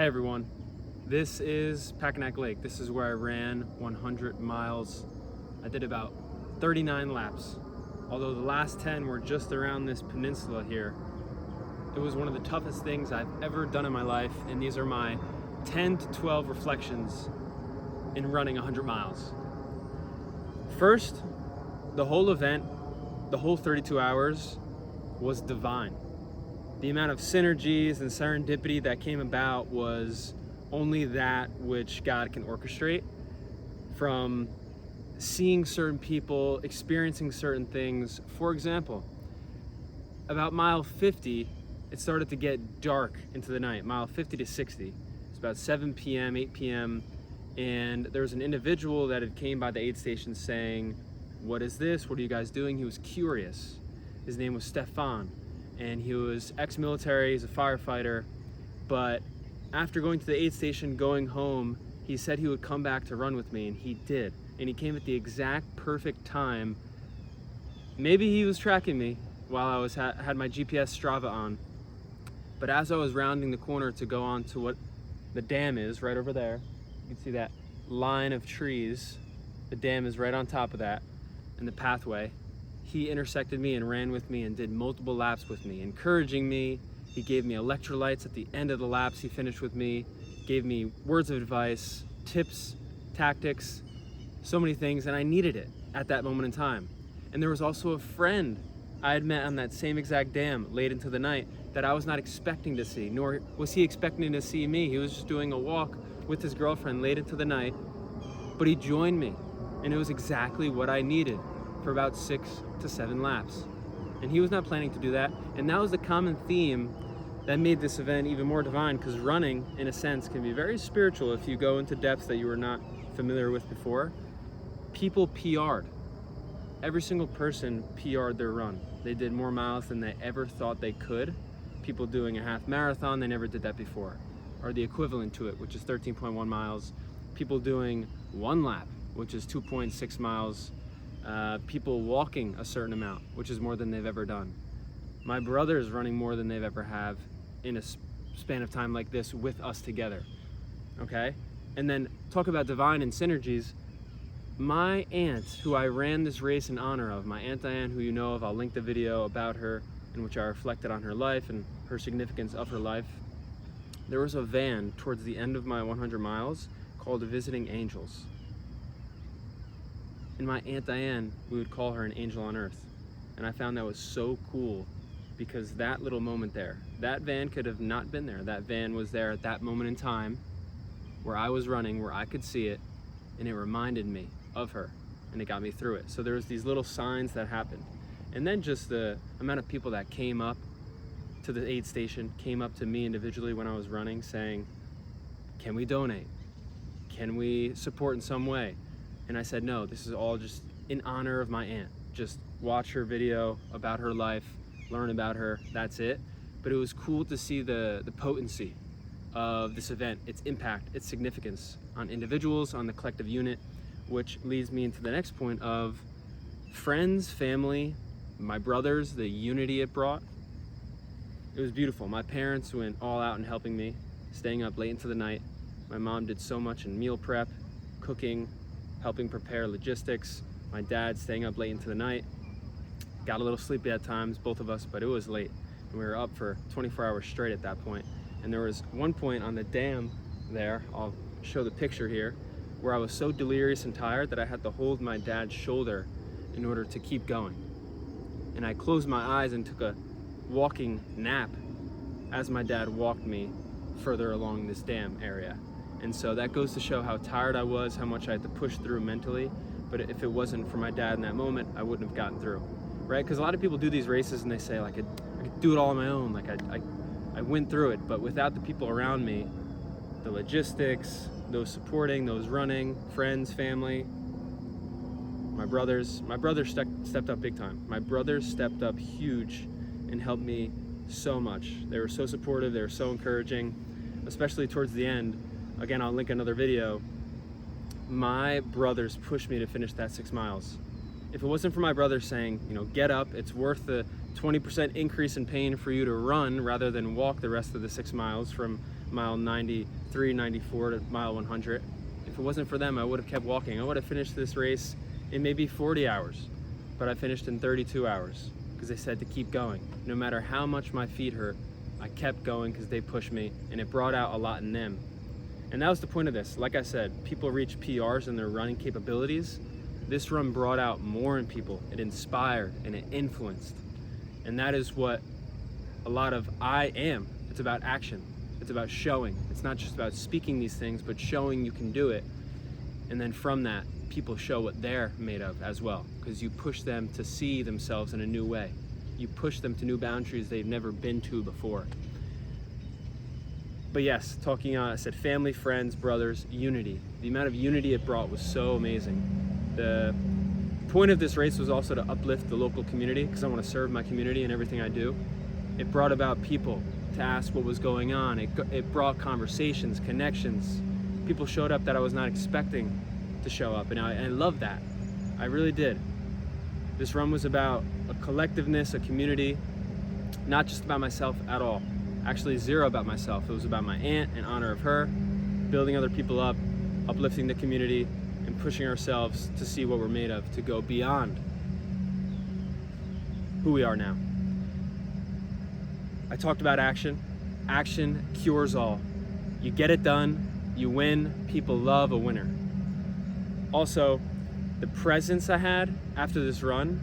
Hey everyone, this is Packanack Lake. This is where I ran 100 miles. I did about 39 laps. Although the last 10 were just around this peninsula here. It was one of the toughest things I've ever done in my life, and these are my 10 to 12 reflections in running 100 miles. First, the whole event, the whole 32 hours was divine. The amount of synergies and serendipity that came about was only that which God can orchestrate. From seeing certain people, experiencing certain things. For example, about mile 50, it started to get dark into the night, mile 50 to 60. It's about 7 p.m., 8 p.m., and there was an individual that had came by the aid station saying, "What is this? What are you guys doing?" He was curious. His name was Stefan. And he was ex-military, he's a firefighter, but after going to the aid station, going home, he said he would come back to run with me, and he did. And he came at the exact perfect time. Maybe he was tracking me while I was had my GPS Strava on, but as I was rounding the corner to go on to what the dam is, right over there, you can see that line of trees. The dam is right on top of that, and the pathway. He intersected me and ran with me and did multiple laps with me, encouraging me. He gave me electrolytes at the end of the laps he finished with me, gave me words of advice, tips, tactics, so many things, and I needed it at that moment in time. And there was also a friend I had met on that same exact dam late into the night that I was not expecting to see, nor was he expecting to see me. He was just doing a walk with his girlfriend late into the night, but he joined me, and it was exactly what I needed for about 6 to 7 laps. And he was not planning to do that. And that was the common theme that made this event even more divine, because running, in a sense, can be very spiritual if you go into depths that you were not familiar with before. People PR'd. Every single person PR'd their run. They did more miles than they ever thought they could. People doing a half marathon, they never did that before, or the equivalent to it, which is 13.1 miles. People doing one lap, which is 2.6 miles. People walking a certain amount, which is more than they've ever done. My brother's running more than they've ever have in a span of time like this with us together, okay? And then talk about divine and synergies. My aunt, who I ran this race in honor of, my Aunt Diane, who you know of, I'll link the video about her in which I reflected on her life and her significance of her life. There was a van towards the end of my 100 miles called Visiting Angels. And my Aunt Diane, we would call her an angel on earth. And I found that was so cool, because that little moment there, that van could have not been there. That van was there at that moment in time where I was running, where I could see it, and it reminded me of her, and it got me through it. So there was these little signs that happened. And then just the amount of people that came up to the aid station, came up to me individually when I was running saying, "Can we donate? Can we support in some way?" And I said, no, this is all just in honor of my aunt. Just watch her video about her life, learn about her, that's it. But it was cool to see the potency of this event, its impact, its significance on individuals, on the collective unit, which leads me into the next point of friends, family, my brothers, the unity it brought. It was beautiful. My parents went all out in helping me, staying up late into the night. My mom did so much in meal prep, cooking, helping prepare logistics. My dad staying up late into the night. Got a little sleepy at times, both of us, but it was late. And we were up for 24 hours straight at that point. And there was one point on the dam there, I'll show the picture here, where I was so delirious and tired that I had to hold my dad's shoulder in order to keep going. And I closed my eyes and took a walking nap as my dad walked me further along this dam area. And so that goes to show how tired I was, how much I had to push through mentally. But if it wasn't for my dad in that moment, I wouldn't have gotten through, right? Because a lot of people do these races and they say, like, I could do it all on my own. Like, I went through it. But without the people around me, the logistics, those supporting, those running, friends, family, my brothers stepped up big time. My brothers stepped up huge and helped me so much. They were so supportive, they were so encouraging, especially towards the end. Again, I'll link another video. My brothers pushed me to finish that 6 miles. If it wasn't for my brothers saying, get up, it's worth the 20% increase in pain for you to run rather than walk the rest of the 6 miles from mile 93, 94 to mile 100. If it wasn't for them, I would have kept walking. I would have finished this race in maybe 40 hours, but I finished in 32 hours because they said to keep going. No matter how much my feet hurt, I kept going because they pushed me, and it brought out a lot in them. And that was the point of this. Like I said, people reach PRs in their running capabilities. This run brought out more in people. It inspired and it influenced. And that is what a lot of I am. It's about action. It's about showing. It's not just about speaking these things, but showing you can do it. And then from that, people show what they're made of as well, because you push them to see themselves in a new way. You push them to new boundaries they've never been to before. But yes, talking on, I said family, friends, brothers, unity. The amount of unity it brought was so amazing. The point of this race was also to uplift the local community, because I want to serve my community in everything I do. It brought about people to ask what was going on. It brought conversations, connections. People showed up that I was not expecting to show up, and I love that. I really did. This run was about a collectiveness, a community, not just about myself at all. Actually, zero about myself. It was about my aunt in honor of her, building other people up, uplifting the community, and pushing ourselves to see what we're made of, to go beyond who we are now. I talked about action. Action cures all. You get it done, you win, people love a winner. Also, the presence I had after this run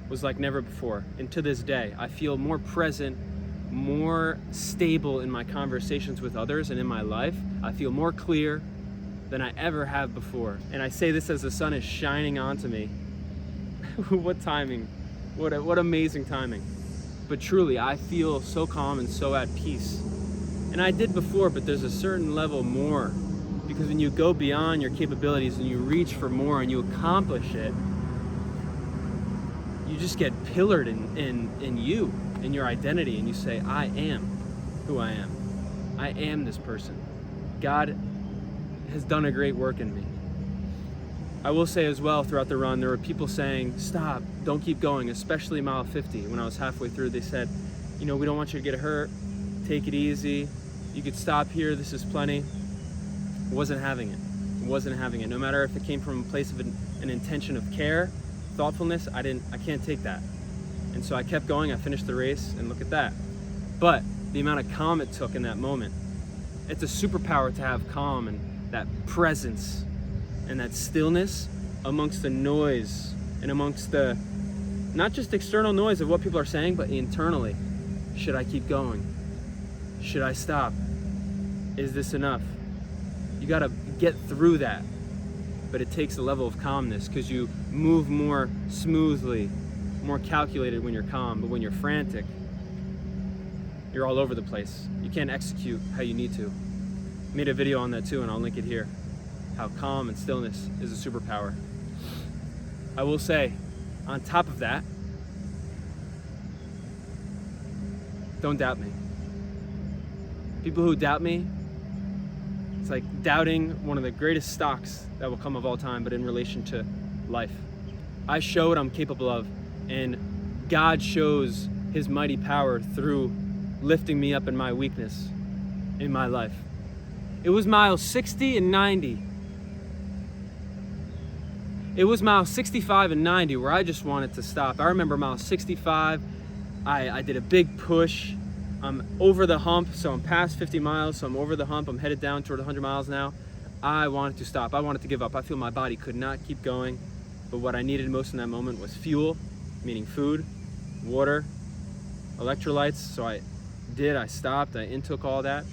was like never before. And to this day, I feel more present, more stable in my conversations with others and in my life. I feel more clear than I ever have before. And I say this as the sun is shining onto me. What timing, what amazing timing. But truly, I feel so calm and so at peace. And I did before, but there's a certain level more, because when you go beyond your capabilities and you reach for more and you accomplish it, you just get pillared in you, in your identity, and you say, I am who I am. I am this person. God has done a great work in me. I will say as well, throughout the run, there were people saying, stop, don't keep going, especially mile 50. When I was halfway through, they said, we don't want you to get hurt, take it easy, you could stop here, this is plenty. Wasn't having it. No matter if it came from a place of an intention of care, thoughtfulness, I can't take that. And so I kept going, I finished the race, and look at that. But the amount of calm it took in that moment, it's a superpower to have calm and that presence and that stillness amongst the noise and amongst the, not just external noise of what people are saying, but internally. Should I keep going? Should I stop? Is this enough? You gotta get through that. But it takes a level of calmness, because you move more smoothly, more calculated when you're calm. But when you're frantic, you're all over the place. You can't execute how you need to. I made a video on that too, and I'll link it here. How calm and stillness is a superpower. I will say, on top of that, don't doubt me. People who doubt me, it's like doubting one of the greatest stocks that will come of all time, but in relation to life. I show what I'm capable of, and God shows his mighty power through lifting me up in my weakness in my life. It was miles 60 and 90. It was miles 65 and 90 where I just wanted to stop. I remember mile 65, I did a big push. I'm over the hump, so I'm past 50 miles, so I'm over the hump. I'm headed down toward 100 miles now. I wanted to stop. I wanted to give up. I feel my body could not keep going. But what I needed most in that moment was fuel, meaning food, water, electrolytes. So I stopped, I intook all that.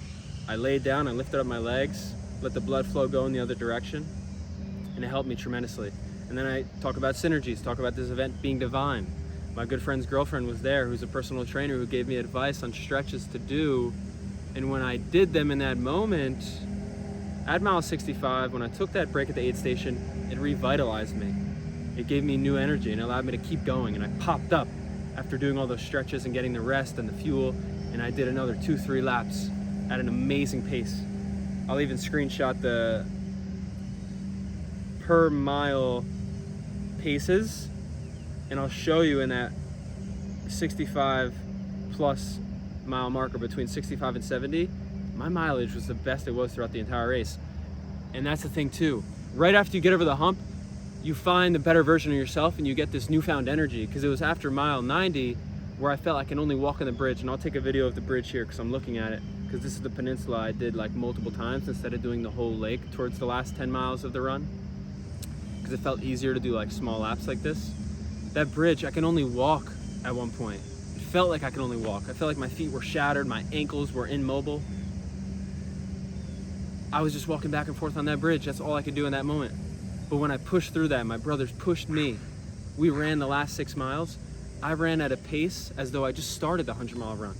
I laid down, I lifted up my legs, let the blood flow go in the other direction, and it helped me tremendously. And then I talk about synergies, talk about this event being divine. My good friend's girlfriend was there, who's a personal trainer, who gave me advice on stretches to do. And when I did them in that moment, at mile 65, when I took that break at the aid station, it revitalized me. It gave me new energy and allowed me to keep going. And I popped up after doing all those stretches and getting the rest and the fuel. And I did another 2-3 laps at an amazing pace. I'll even screenshot the per mile paces, and I'll show you in that 65 plus mile marker between 65 and 70, my mileage was the best it was throughout the entire race. And that's the thing too. Right after you get over the hump, you find the better version of yourself and you get this newfound energy, because it was after mile 90 where I felt I can only walk on the bridge. And I'll take a video of the bridge here because I'm looking at it, because this is the peninsula I did like multiple times instead of doing the whole lake towards the last 10 miles of the run, because it felt easier to do like small laps like this. That bridge, I can only walk at one point. It felt like I could only walk. I felt like my feet were shattered, my ankles were immobile. I was just walking back and forth on that bridge. That's all I could do in that moment. But when I pushed through that, my brothers pushed me. We ran the last 6 miles. I ran at a pace as though I just started the 100-mile run.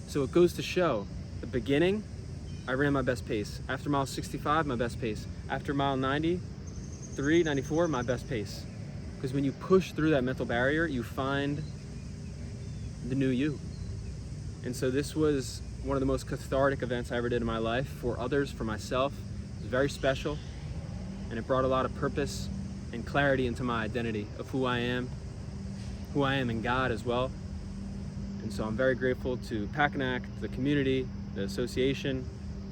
So it goes to show, the beginning, I ran my best pace. After mile 65, my best pace. After mile 93, 94, my best pace. Because when you push through that mental barrier, you find the new you. And so this was one of the most cathartic events I ever did in my life, for others, for myself. It was very special, and it brought a lot of purpose and clarity into my identity of who I am in God as well. And so I'm very grateful to Packanack, the community, the association,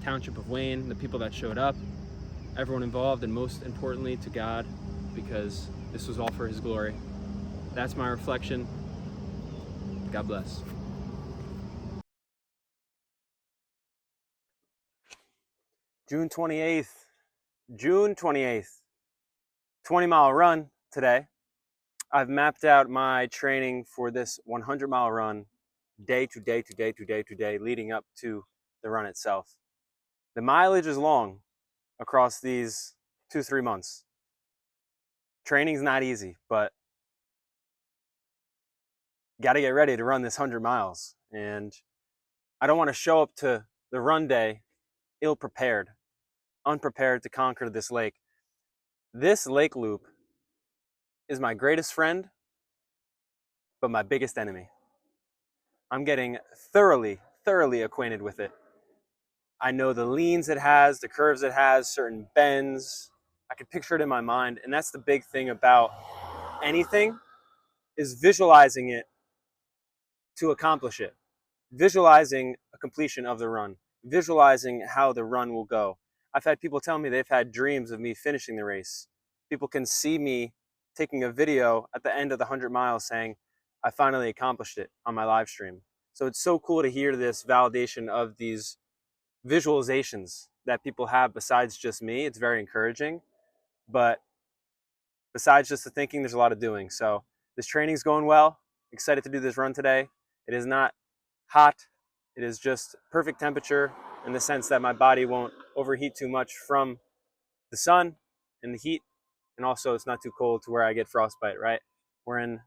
Township of Wayne, the people that showed up, everyone involved, and most importantly to God, because this was all for His glory. That's my reflection. God bless. June 28th, 20-mile run today. I've mapped out my training for this 100-mile run day to day, leading up to the run itself. The mileage is long across these 2-3 months. Training's not easy, but got to get ready to run this 100 miles. And I don't want to show up to the run day ill-prepared, unprepared to conquer this lake. This lake loop is my greatest friend, but my biggest enemy. I'm getting thoroughly acquainted with it. I know the leans it has, the curves it has, certain bends. I can picture it in my mind. And that's the big thing about anything, is visualizing it to accomplish it. Visualizing a completion of the run. Visualizing how the run will go. I've had people tell me they've had dreams of me finishing the race. People can see me taking a video at the end of the 100 miles saying, I finally accomplished it, on my live stream. So it's so cool to hear this validation of these visualizations that people have besides just me. It's very encouraging. But besides just the thinking, there's a lot of doing. So this training's going well. Excited to do this run today. It is not hot. It is just perfect temperature, in the sense that my body won't overheat too much from the sun and the heat. And also it's not too cold to where I get frostbite, right? We're in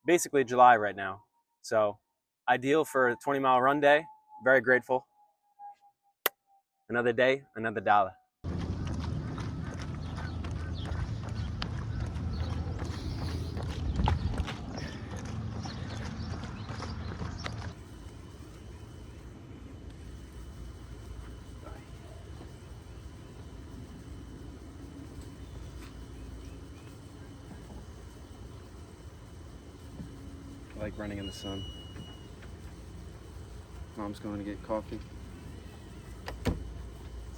basically July right now. So ideal for a 20-mile run day. Very grateful. Another day, another dollar. I like running in the sun. Mom's going to get coffee.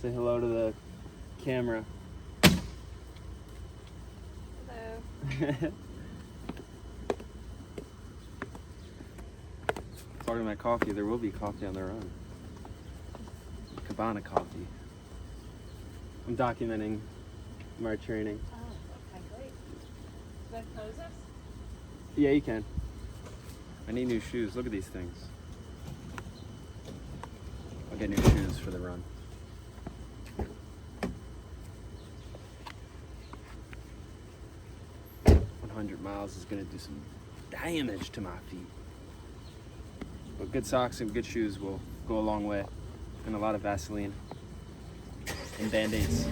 Say hello to the camera. Hello. Talking about coffee, there will be coffee on the run. Cabana coffee. I'm documenting my training. Oh, okay, great. Should I close this? Yeah, you can. I need new shoes. Look at these things. I'll get new shoes for the run. 100 miles is going to do some damage to my feet. But good socks and good shoes will go a long way. And a lot of Vaseline and Band-Aids.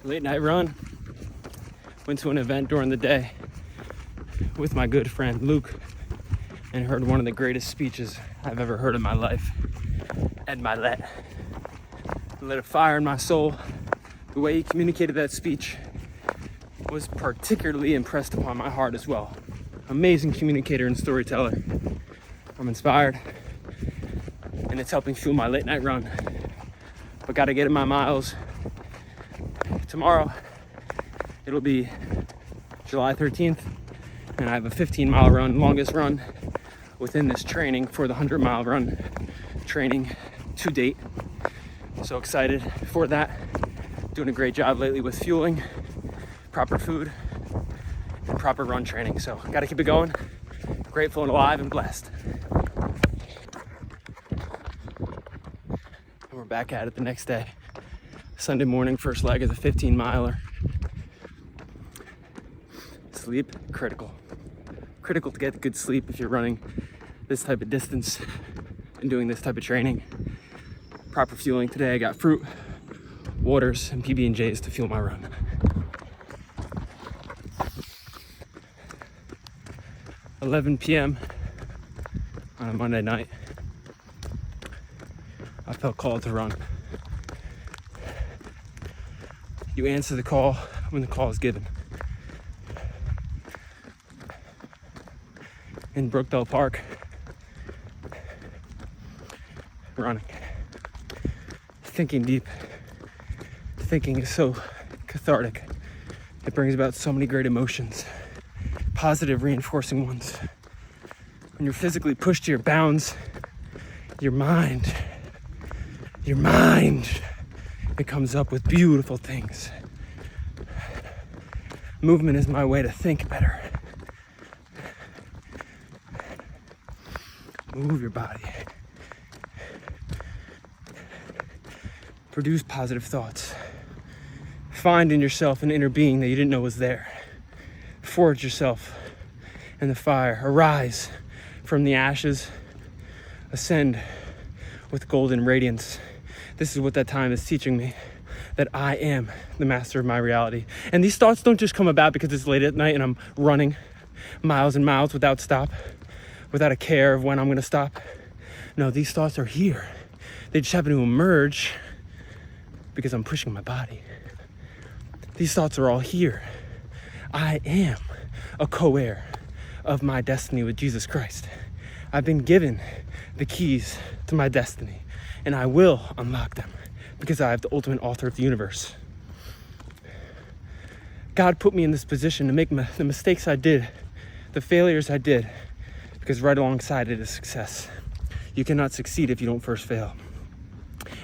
Late night run. Went to an event during the day with my good friend Luke and heard one of the greatest speeches I've ever heard in my life. Ed Milet lit a fire in my soul, The way he communicated that speech was particularly impressed upon my heart as well. Amazing communicator and storyteller. I'm inspired, and it's helping fuel my late night run. But gotta get in my miles. Tomorrow, it'll be July 13th, and I have a 15-mile run, longest run within this training for the 100-mile run training to date. So excited for that. Doing a great job lately with fueling, proper food, and proper run training. So gotta keep it going. Grateful and alive and blessed. And we're back at it the next day. Sunday morning, first leg of the 15-miler. Sleep, critical. Critical to get good sleep if you're running this type of distance and doing this type of training. Proper fueling today. I got fruit, waters, and PB&Js to fuel my run. $11 p.m. on a Monday night. I felt called to run. You answer the call when the call is given. In Brookdale Park, running. Thinking deep. Thinking is so cathartic. It brings about so many great emotions. Positive, reinforcing ones. When you're physically pushed to your bounds, your mind, it comes up with beautiful things. Movement is my way to think better. Move your body. Produce positive thoughts. Find in yourself an inner being that you didn't know was there. Forge yourself in the fire. Arise from the ashes. Ascend with golden radiance. This is what that time is teaching me, that I am the master of my reality. And these thoughts don't just come about because it's late at night and I'm running miles and miles without stop, without a care of when I'm gonna stop. No, these thoughts are here. They just happen to emerge because I'm pushing my body. These thoughts are all here. I am a co-heir of my destiny with Jesus Christ. I've been given the keys to my destiny, and I will unlock them because I have the ultimate author of the universe. God put me in this position to make the mistakes I did, the failures I did, because right alongside it is success. You cannot succeed if you don't first fail.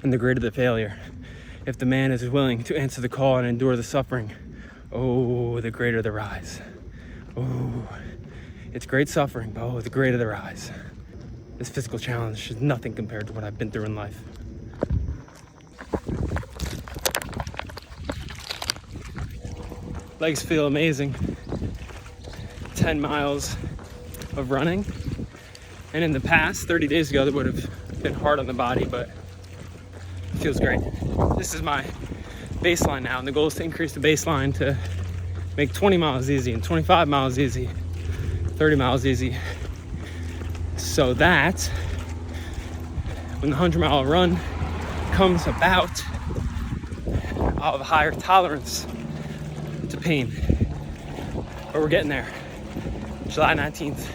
And the greater the failure, if the man is willing to answer the call and endure the suffering, oh, the greater the rise. Oh, it's great suffering, but oh, the greater the rise. This physical challenge is nothing compared to what I've been through in life. Legs feel amazing. 10 miles of running. And in the past, 30 days ago, that would have been hard on the body, but it feels great. This is my baseline now, and the goal is to increase the baseline to make 20 miles easy and 25 miles easy, 30 miles easy, so that when the 100-mile run comes about, I'll have a higher tolerance to pain. But we're getting there. July 19th.